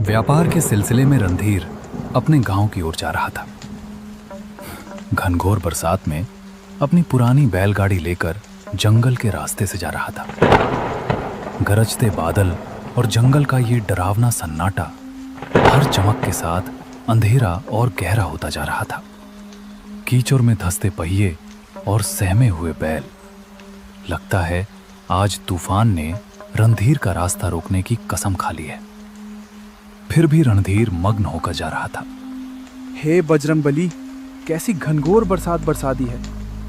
व्यापार के सिलसिले में रणधीर अपने गांव की ओर जा रहा था। घनघोर बरसात में अपनी पुरानी बैलगाड़ी लेकर जंगल के रास्ते से जा रहा था। गरजते बादल और जंगल का ये डरावना सन्नाटा हर चमक के साथ अंधेरा और गहरा होता जा रहा था। कीचड़ में धंसते पहिए और सहमे हुए बैल। लगता है आज तूफान ने रणधीर का रास्ता रोकने की कसम खा ली है। फिर भी रणधीर मग्न होकर जा रहा था। हे बजरंगबली, कैसी घनघोर बरसात बरसा दी है।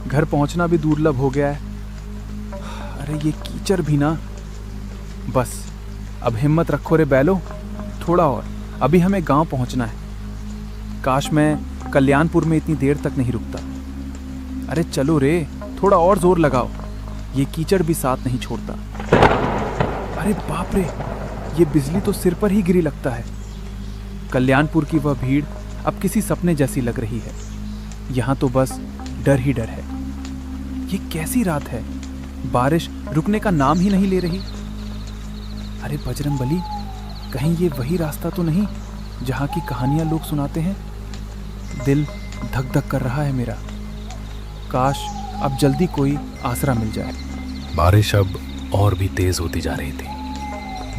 घर पहुंचना भी दुर्लभ हो गया है। अरे ये कीचड़ भी ना। बस अब हिम्मत रखो रे बैलो, थोड़ा और, अभी हमें गांव पहुंचना है। काश मैं कल्याणपुर में इतनी देर तक नहीं रुकता। अरे चलो रे, थोड़ा और जोर लगाओ, ये कीचड़ भी साथ नहीं छोड़ता। अरे बाप रे, ये बिजली तो सिर पर ही गिरी लगता है। कल्याणपुर की वह भीड़ अब किसी सपने जैसी लग रही है। यहाँ तो बस डर ही डर है। ये कैसी रात है, बारिश रुकने का नाम ही नहीं ले रही। अरे बजरंगबली, कहीं ये वही रास्ता तो नहीं जहाँ की कहानियाँ लोग सुनाते हैं। दिल धक धक कर रहा है मेरा। काश अब जल्दी कोई आसरा मिल जाए। बारिश अब और भी तेज होती जा रही थी।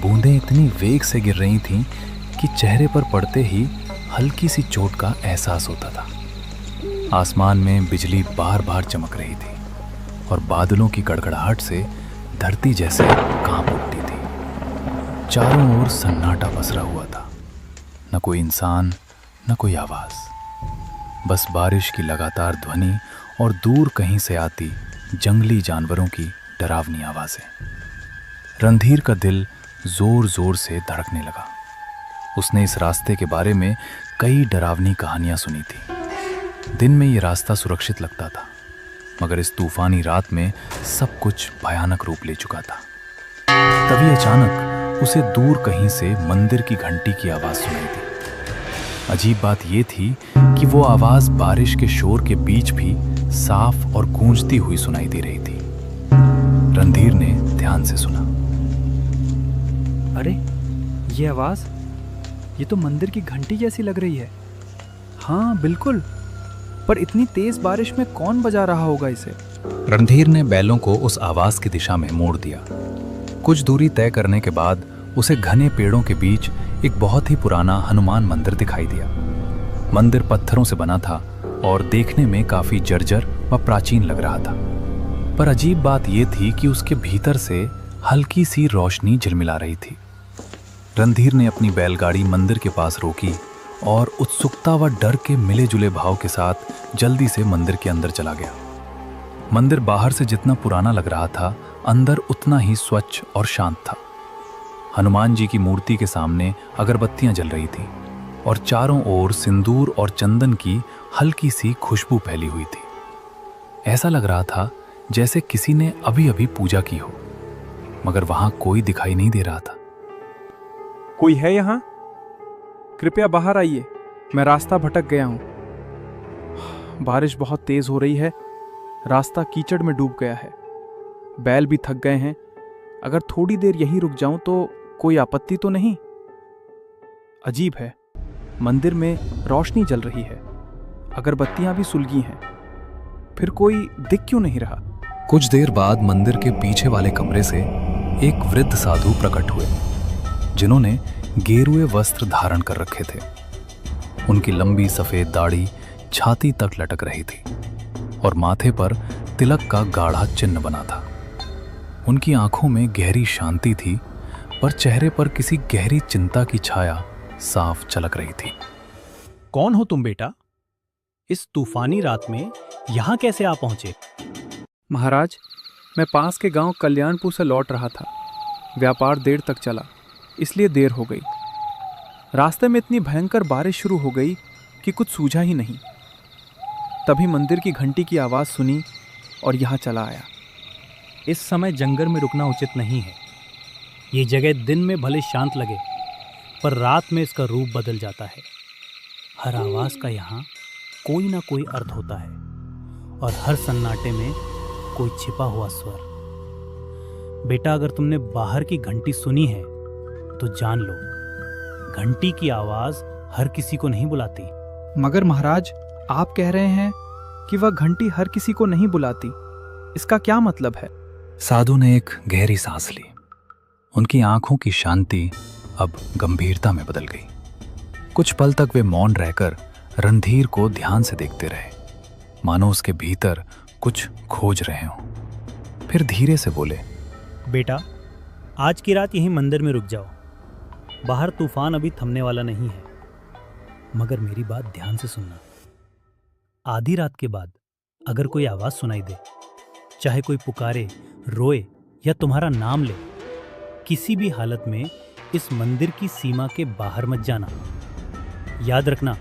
बूंदें इतनी वेग से गिर रही थीं कि चेहरे पर पड़ते ही हल्की सी चोट का एहसास होता था। आसमान में बिजली बार बार चमक रही थी और बादलों की गड़गड़ाहट से धरती जैसे कांप उठती थी। चारों ओर सन्नाटा पसरा हुआ था। न कोई इंसान, न कोई आवाज, बस बारिश की लगातार ध्वनि और दूर कहीं से आती जंगली जानवरों की डरावनी आवाजें। रणधीर का दिल जोर जोर से धड़कने लगा। उसने इस रास्ते के बारे में कई डरावनी कहानियां सुनी थी। दिन में ये रास्ता सुरक्षित लगता था, मगर इस तूफानी रात में सब कुछ भयानक रूप ले चुका था। तभी अचानक उसे दूर कहीं से मंदिर की घंटी की आवाज सुनाई दी। अजीब बात यह थी कि वो आवाज बारिश के शोर के बीच भी साफ और गूंजती हुई सुनाई दे रही थी। रणधीर ने ध्यान से सुना। अरे ये आवाज, ये तो मंदिर की घंटी जैसी लग रही है। हाँ बिल्कुल, पर इतनी तेज बारिश में कौन बजा रहा होगा इसे? रणधीर ने बैलों को उस आवाज की दिशा में मोड़ दिया। कुछ दूरी तय करने के बाद उसे घने पेड़ों के बीच एक बहुत ही पुराना हनुमान मंदिर दिखाई दिया। मंदिर पत्थरों से बना था और देखने में काफी जर्जर व प्राचीन लग रहा था। पर अजीब बात यह थी कि उसके भीतर से हल्की सी रोशनी झिलमिला रही थी। रणधीर ने अपनी बैलगाड़ी मंदिर के पास रोकी और उत्सुकता व डर के मिले जुले भाव के साथ जल्दी से मंदिर के अंदर चला गया। मंदिर बाहर से जितना पुराना लग रहा था, अंदर उतना ही स्वच्छ और शांत था। हनुमान जी की मूर्ति के सामने अगरबत्तियां जल रही थीं और चारों ओर सिंदूर और चंदन की हल्की सी खुशबू फैली हुई थी। ऐसा लग रहा था जैसे किसी ने अभी अभी पूजा की हो, मगर वहां कोई दिखाई नहीं दे रहा था। कोई है यहाँ? कृपया बाहर आइए, मैं रास्ता भटक गया हूँ। बारिश बहुत तेज हो रही है, रास्ता कीचड़ में डूब गया है। बैल भी थक गए हैं। अगर थोड़ी देर यहीं रुक जाऊं तो कोई आपत्ति तो नहीं? अजीब है, मंदिर में रोशनी जल रही है, अगरबत्तियां भी सुलगी हैं, फिर कोई दिख क्यों नहीं रहा? कुछ देर बाद मंदिर के पीछे वाले कमरे से एक वृद्ध साधु प्रकट हुए, जिन्होंने गेरुए वस्त्र धारण कर रखे थे। उनकी लंबी सफेद दाढ़ी छाती तक लटक रही थी और माथे पर तिलक का गाढ़ा चिन्ह बना था। उनकी आंखों में गहरी शांति थी, पर चेहरे पर किसी गहरी चिंता की छाया साफ झलक रही थी। कौन हो तुम बेटा? इस तूफानी रात में यहां कैसे आ पहुंचे? महाराज, मैं पास के गांव कल्याणपुर से लौट रहा था। व्यापार देर तक चला, इसलिए देर हो गई। रास्ते में इतनी भयंकर बारिश शुरू हो गई कि कुछ सूझा ही नहीं। तभी मंदिर की घंटी की आवाज़ सुनी और यहाँ चला आया। इस समय जंगल में रुकना उचित नहीं है। ये जगह दिन में भले शांत लगे, पर रात में इसका रूप बदल जाता है। हर आवाज़ का यहाँ कोई ना कोई अर्थ होता है और हर सन्नाटे में कोई छिपा हुआ स्वर। बेटा, अगर तुमने बाहर की घंटी सुनी है तो जान लो, घंटी की आवाज हर किसी को नहीं बुलाती। मगर महाराज, आप कह रहे हैं कि वह घंटी हर किसी को नहीं बुलाती। इसका क्या मतलब है? साधु ने एक गहरी सांस ली। उनकी आंखों की शांति अब गंभीरता में बदल गई। कुछ पल तक वे मौन रहकर रणधीर को ध्यान से देखते रहे, मानो उसके भीतर कुछ खोज रहे हों। फिर धीरे से बोले, बेटा, आज की रात यहीं मंदिर में रुक जाओ। बाहर तूफान अभी थमने वाला नहीं है। मगर मेरी बात ध्यान से सुनना। आधी रात के बाद अगर कोई आवाज सुनाई दे, चाहे कोई पुकारे, रोए या तुम्हारा नाम ले, किसी भी हालत में इस मंदिर की सीमा के बाहर मत जाना। याद रखना,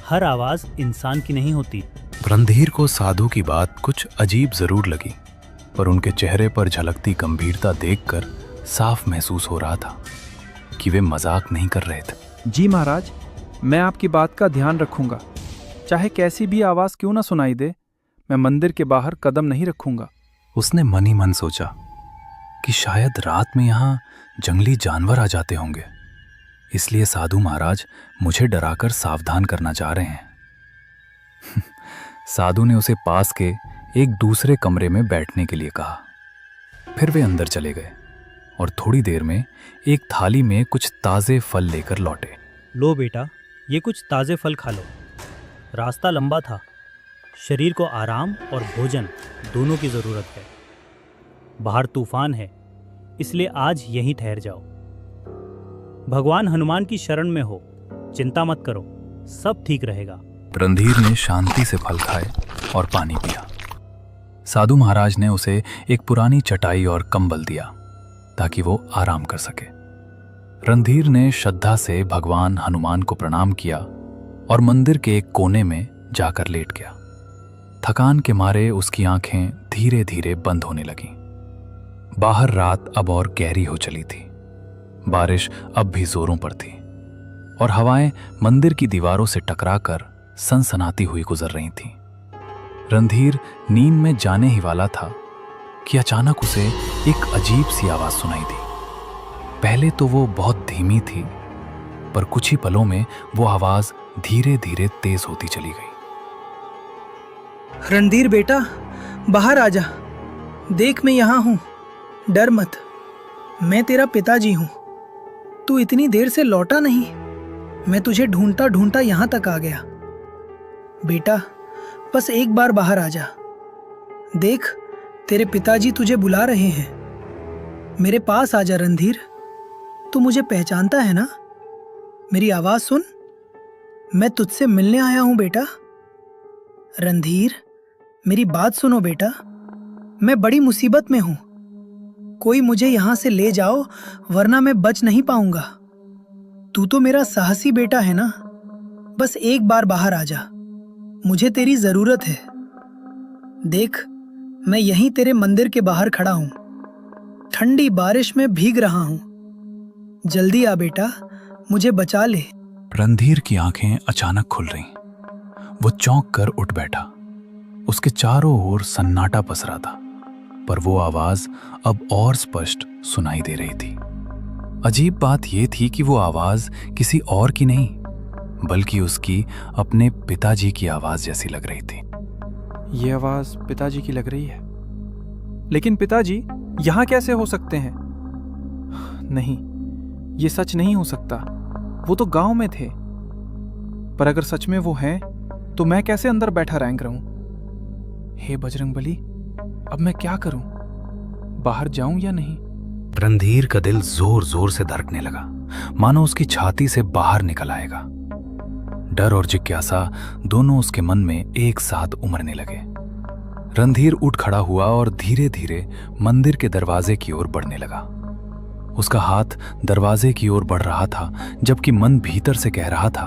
हर आवाज इंसान की नहीं होती। रणधीर को साधु की बात कुछ अजीब जरूर लगी, पर उनके चेहरे पर झलकती गंभीरता देखकर साफ महसूस हो रहा था कि वे मजाक नहीं कर रहे थे। जी महाराज, मैं आपकी बात का ध्यान रखूंगा। चाहे कैसी भी आवाज क्यों ना सुनाई दे, मैं मंदिर के बाहर कदम नहीं रखूंगा। उसने मन ही मन सोचा कि शायद रात में यहाँ जंगली जानवर आ जाते होंगे, इसलिए साधु महाराज मुझे डराकर सावधान करना चाह रहे हैं। साधु ने उसे पास के एक दूसरे कमरे में बैठने के लिए कहा। फिर वे अंदर चले गए और थोड़ी देर में एक थाली में कुछ ताजे फल लेकर लौटे। लो बेटा, ये कुछ ताजे फल खा लो। रास्ता लंबा था, शरीर को आराम और भोजन दोनों की जरूरत है। बाहर तूफान है, इसलिए आज यहीं ठहर जाओ। भगवान हनुमान की शरण में हो, चिंता मत करो, सब ठीक रहेगा। रणधीर ने शांति से फल खाए और पानी पिया। साधु महाराज ने उसे एक पुरानी चटाई और कंबल दिया ताकि वो आराम कर सके। रणधीर ने श्रद्धा से भगवान हनुमान को प्रणाम किया और मंदिर के एक कोने में जाकर लेट गया। थकान के मारे उसकी आंखें धीरे धीरे बंद होने लगीं। बाहर रात अब और गहरी हो चली थी। बारिश अब भी जोरों पर थी और हवाएं मंदिर की दीवारों से टकराकर सनसनाती हुई गुजर रही थीं। रणधीर नींद में जाने ही वाला था कि अचानक उसे एक अजीब सी आवाज सुनाई दी। पहले तो वो बहुत धीमी थी, पर कुछ ही पलों में वो आवाज धीरे धीरे तेज होती चली गई। रणधीर बेटा, बाहर आ जा। देख, मैं यहाँ हूँ, डर मत। मैं तेरा पिताजी हूँ। तू इतनी देर से लौटा नहीं, मैं तुझे ढूंढता ढूंढता यहाँ तक आ गया। बेटा, बस एक बार बाहर आ जा। देख, तेरे पिताजी तुझे बुला रहे हैं। मेरे पास आ जा रणधीर। तू मुझे पहचानता है ना? मेरी आवाज सुन, मैं तुझसे मिलने आया हूँ बेटा। रणधीर, मेरी बात सुनो बेटा, मैं बड़ी मुसीबत में हूँ। कोई मुझे यहाँ से ले जाओ, वरना मैं बच नहीं पाऊंगा। तू तो मेरा साहसी बेटा है ना? बस एक बार बाहर आ जा, मुझे तेरी जरूरत है। देख, मैं यहीं तेरे मंदिर के बाहर खड़ा हूँ, ठंडी बारिश में भीग रहा हूँ। जल्दी आ बेटा, मुझे बचा ले। रणधीर की आंखें अचानक खुल रहीं। वो चौंक कर उठ बैठा। उसके चारों ओर सन्नाटा पसरा था, पर वो आवाज अब और स्पष्ट सुनाई दे रही थी। अजीब बात यह थी कि वो आवाज किसी और की नहीं, बल्कि उसकी अपने पिताजी की आवाज जैसी लग रही थी। ये आवाज पिताजी की लग रही है, लेकिन पिताजी यहाँ कैसे हो सकते हैं? नहीं, ये सच नहीं हो सकता। वो तो गांव में थे। पर अगर सच में वो हैं, तो मैं कैसे अंदर बैठा रैंक रहूं? हे बजरंगबली, अब मैं क्या करूं? बाहर जाऊं या नहीं? रणधीर का दिल जोर जोर से धड़कने लगा, मानो उसकी छाती से बाहर निकल आएगा। डर और जिज्ञासा दोनों उसके मन में एक साथ उमड़ने लगे। रणधीर उठ खड़ा हुआ और धीरे धीरे मंदिर के दरवाजे की ओर बढ़ने लगा। उसका हाथ दरवाजे की ओर बढ़ रहा था, जबकि मन भीतर से कह रहा था,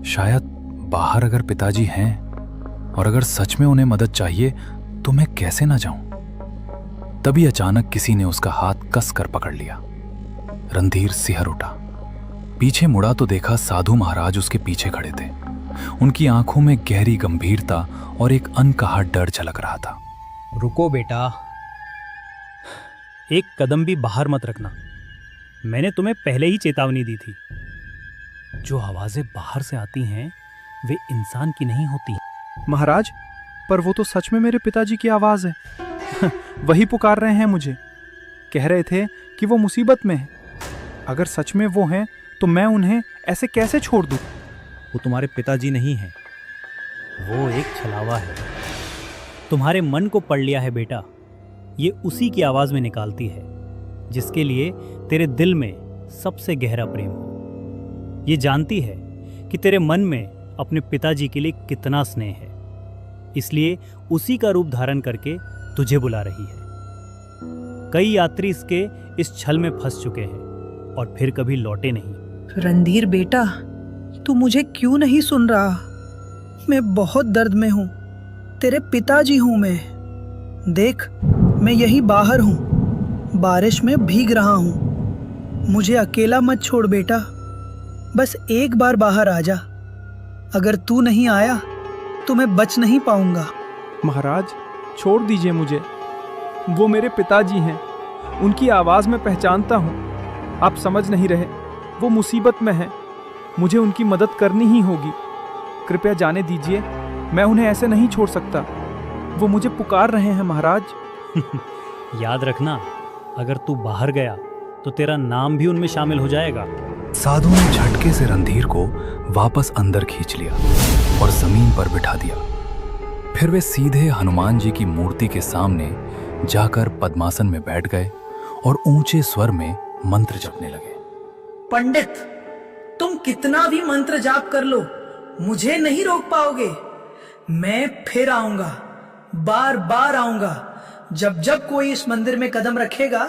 शायद बाहर अगर पिताजी हैं और अगर सच में उन्हें मदद चाहिए तो मैं कैसे ना जाऊं। तभी अचानक किसी ने उसका हाथ कस कर पकड़ लिया। रणधीर सिहर उठा। पीछे मुड़ा तो देखा साधु महाराज उसके पीछे खड़े थे। उनकी आंखों में गहरी गंभीरता और एक अनकहा डर झलक रहा था। रुको बेटा, एक कदम भी बाहर मत रखना। मैंने तुम्हें पहले ही चेतावनी दी थी। जो आवाजें बाहर से आती हैं वे इंसान की नहीं होती। महाराज, पर वो तो सच में मेरे पिताजी की आवाज है। वही पुकार रहे हैं मुझे। कह रहे थे कि वो मुसीबत में है। अगर सच में वो हैं तो मैं उन्हें ऐसे कैसे छोड़ दूं? वो तुम्हारे पिताजी नहीं है, वो एक छलावा है। तुम्हारे मन को पढ़ लिया है बेटा। ये उसी की आवाज में निकालती है जिसके लिए तेरे दिल में सबसे गहरा प्रेम हो। ये जानती है कि तेरे मन में अपने पिताजी के लिए कितना स्नेह है, इसलिए उसी का रूप धारण करके तुझे बुला रही है। कई यात्री इसके इस छल में फंस चुके हैं और फिर कभी लौटे नहीं। रणधीर बेटा, तू मुझे क्यों नहीं सुन रहा? मैं बहुत दर्द में हूँ। तेरे पिताजी हूँ मैं। देख, मैं यही बाहर हूँ, बारिश में भीग रहा हूँ। मुझे अकेला मत छोड़ बेटा, बस एक बार बाहर आ जा। अगर तू नहीं आया तो मैं बच नहीं पाऊंगा। महाराज, छोड़ दीजिए मुझे। वो मेरे पिताजी हैं, उनकी आवाज़ मैं पहचानता हूँ। आप समझ नहीं रहे, वो मुसीबत में हैं। मुझे उनकी मदद करनी ही होगी। कृपया जाने दीजिए, मैं उन्हें ऐसे नहीं छोड़ सकता। वो मुझे पुकार रहे हैं महाराज। याद रखना, अगर तू बाहर गया तो तेरा नाम भी उनमें शामिल हो जाएगा। साधु ने झटके से रणधीर को वापस अंदर खींच लिया और जमीन पर बिठा दिया। फिर वे सीधे हनुमान जी की मूर्ति के सामने जाकर पद्मासन में बैठ गए और ऊंचे स्वर में मंत्र जपने लगे। पंडित, तुम कितना भी मंत्र जाप कर लो, मुझे नहीं रोक पाओगे। मैं फिर आऊंगा, बार बार आऊंगा। जब जब कोई इस मंदिर में कदम रखेगा,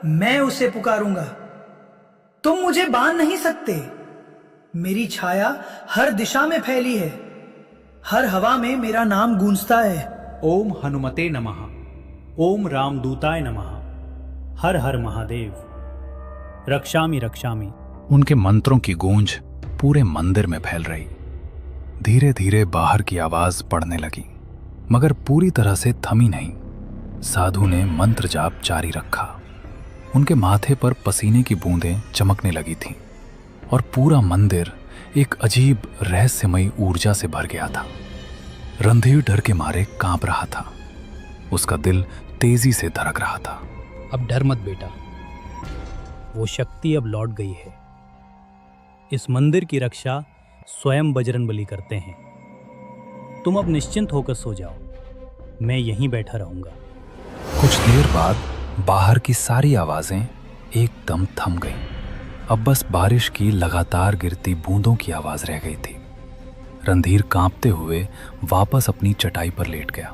मैं उसे पुकारूंगा। तुम मुझे बांध नहीं सकते। मेरी छाया हर दिशा में फैली है, हर हवा में मेरा नाम गूंजता है। ओम हनुमते नमः, ओम रामदूताय नमः, हर हर महादेव, रक्षामि रक्षामि। उनके मंत्रों की गूंज पूरे मंदिर में फैल रही। धीरे धीरे बाहर की आवाज पड़ने लगी, मगर पूरी तरह से थमी नहीं। साधु ने मंत्र जाप जारी रखा। उनके माथे पर पसीने की बूंदें चमकने लगी थीं और पूरा मंदिर एक अजीब रहस्यमयी ऊर्जा से भर गया था। रणधीर डर के मारे कांप रहा था। उसका दिल तेजी से धड़क रहा था। अब डर मत बेटा, वो शक्ति अब लौट गई है। इस मंदिर की रक्षा स्वयं बजरंगबली करते हैं। तुम अब निश्चिंत होकर सो जाओ, मैं यहीं बैठा रहूंगा। कुछ देर बाद बाहर की सारी आवाजें एकदम थम गईं। अब बस बारिश की लगातार गिरती बूंदों की आवाज रह गई थी। रणधीर कांपते हुए वापस अपनी चटाई पर लेट गया,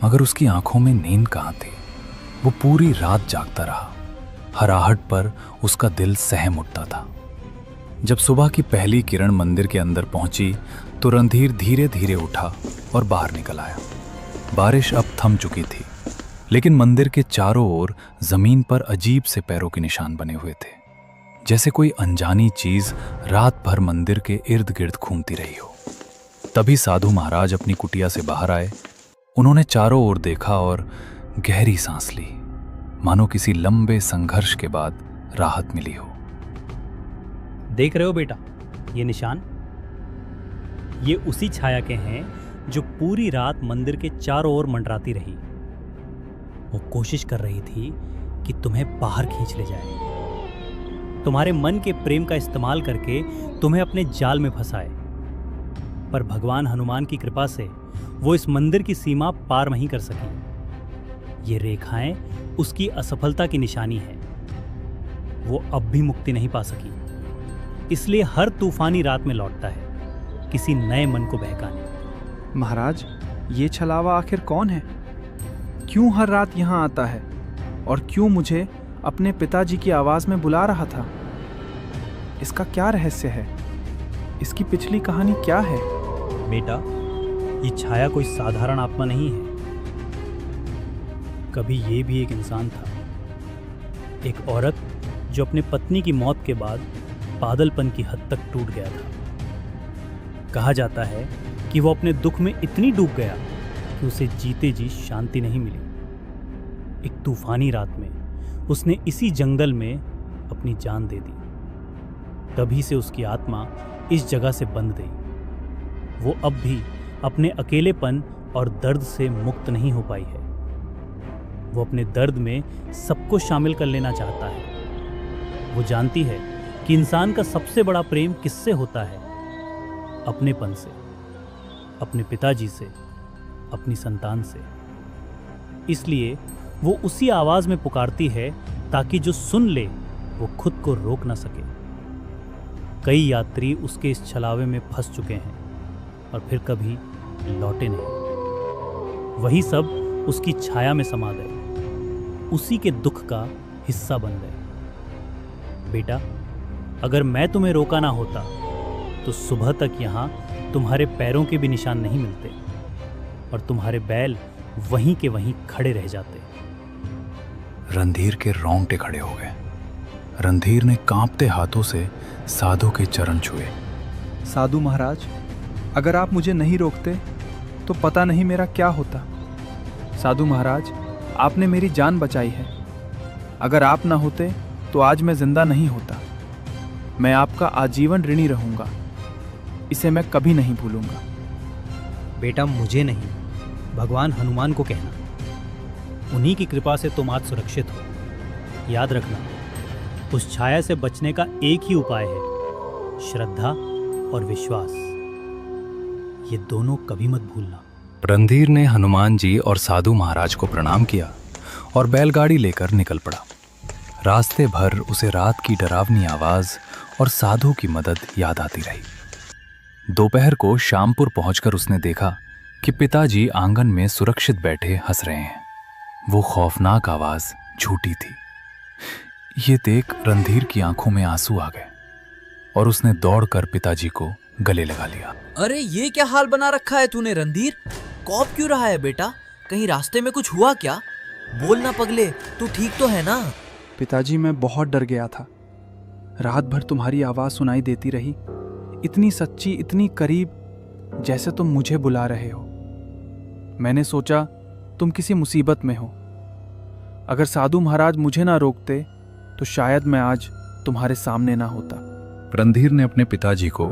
मगर उसकी आंखों में नींद कहाँ थी। वो पूरी रात जागता रहा। हर आहट पर उसका दिल सहम उठता था। जब सुबह की पहली किरण मंदिर के अंदर पहुंची तो रणधीर धीरे धीरे उठा और बाहर निकल आया। बारिश अब थम चुकी थी, लेकिन मंदिर के चारों ओर जमीन पर अजीब से पैरों के निशान बने हुए थे, जैसे कोई अनजानी चीज रात भर मंदिर के इर्द गिर्द घूमती रही हो। तभी साधु महाराज अपनी कुटिया से बाहर आए। उन्होंने चारों ओर देखा और गहरी सांस ली, मानो किसी लंबे संघर्ष के बाद राहत मिली हो। देख रहे हो बेटा, ये निशान, ये उसी छाया के हैं जो पूरी रात मंदिर के चारों ओर मंडराती रही। वो कोशिश कर रही थी कि तुम्हें बाहर खींच ले जाए, तुम्हारे मन के प्रेम का इस्तेमाल करके तुम्हें अपने जाल में फंसाए। पर भगवान हनुमान की कृपा से वो इस मंदिर की सीमा पार नहीं कर सकी। ये रेखाएं उसकी असफलता की निशानी है। वो अब भी मुक्ति नहीं पा सकी, इसलिए हर तूफानी रात में लौटता है, किसी नए मन को बहकाने। महाराज, ये छलावा आखिर कौन है? क्यों हर रात यहाँ आता है और क्यों मुझे अपने पिताजी की आवाज में बुला रहा था? इसका क्या रहस्य है? इसकी पिछली कहानी क्या है? बेटा, ये छाया कोई साधारण आत्मा नहीं है। कभी ये भी एक इंसान था, एक औरत जो अपने पत्नी की मौत के बाद पागलपन की हद तक टूट गया था। कहा जाता है कि वो अपने दुख में इतनी डूब गया कि उसे जीते जी शांति नहीं मिली। एक तूफानी रात में उसने इसी जंगल में अपनी जान दे दी। तभी से उसकी आत्मा इस जगह से बंध गई। वो अब भी अपने अकेलेपन और दर्द से मुक्त नहीं हो पाई है। वो अपने दर्द में सबको शामिल कर लेना चाहता है। वो जानती है कि इंसान का सबसे बड़ा प्रेम किससे होता है? अपनेपन से, अपने पिताजी से, अपनी संतान से। इसलिए वो उसी आवाज में पुकारती है ताकि जो सुन ले वो खुद को रोक ना सके। कई यात्री उसके इस छलावे में फंस चुके हैं और फिर कभी लौटे नहीं। वही सब उसकी छाया में समा गए, उसी के दुख का हिस्सा बन गए। बेटा, अगर मैं तुम्हें रोका ना होता तो सुबह तक यहाँ तुम्हारे पैरों के भी निशान नहीं मिलते और तुम्हारे बैल वहीं के वहीं खड़े रह जाते। रणधीर के रोंगटे खड़े हो गए। रणधीर ने कांपते हाथों से साधु के चरण छुए। साधु महाराज, अगर आप मुझे नहीं रोकते तो पता नहीं मेरा क्या होता। साधु महाराज, आपने मेरी जान बचाई है। अगर आप ना होते तो आज मैं जिंदा नहीं होता। मैं आपका आजीवन ऋणी रहूंगा। इसे मैं कभी नहीं भूलूंगा। बेटा, मुझे नहीं, भगवान हनुमान को कहना। उन्हीं की कृपा से तुम आज सुरक्षित हो। याद रखना, उस छाया से बचने का एक ही उपाय है, श्रद्धा और विश्वास। ये दोनों कभी मत भूलना। रणधीर ने हनुमान जी और साधु महाराज को प्रणाम किया और बैलगाड़ी लेकर निकल पड़ा। रास्ते भर उसे रात की डरावनी आवाज और साधु की मदद याद आती रही। दोपहर को श्यामपुर पहुंचकर उसने देखा कि पिताजी आंगन में सुरक्षित बैठे हंस रहे हैं। वो खौफनाक आवाज झूठी थी। ये देख रणधीर की आंखों में आंसू आ गए और उसने दौड़कर पिताजी को गले लगा लिया। अरे ये क्या हाल बना रखा है तूने रणधीर? कौप क्यों रहा है बेटा? कहीं रास्ते में कुछ हुआ क्या? बोल ना पगले, तू ठीक तो है ना? पिताजी, मैं बहुत डर गया था। रात भर तुम्हारी आवाज सुनाई देती रही, इतनी सच्ची, इतनी करीब, जैसे तुम मुझे बुला रहे हो। मैंने सोचा तुम किसी मुसीबत में हो। अगर साधु महाराज मुझे ना रोकते तो शायद मैं आज तुम्हारे सामने ना होता। रणधीर ने अपने पिताजी को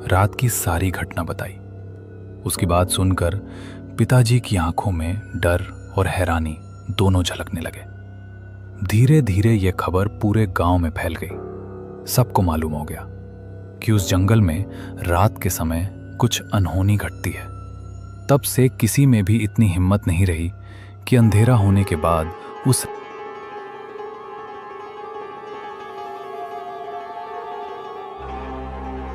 रात की सारी घटना बताई। उसकी बात सुनकर पिताजी की आंखों में डर और हैरानी दोनों झलकने लगे। धीरे धीरे यह खबर पूरे गांव में फैल गई। सबको मालूम हो गया कि उस जंगल में रात के समय कुछ अनहोनी घटती है। तब से किसी में भी इतनी हिम्मत नहीं रही कि अंधेरा होने के बाद उस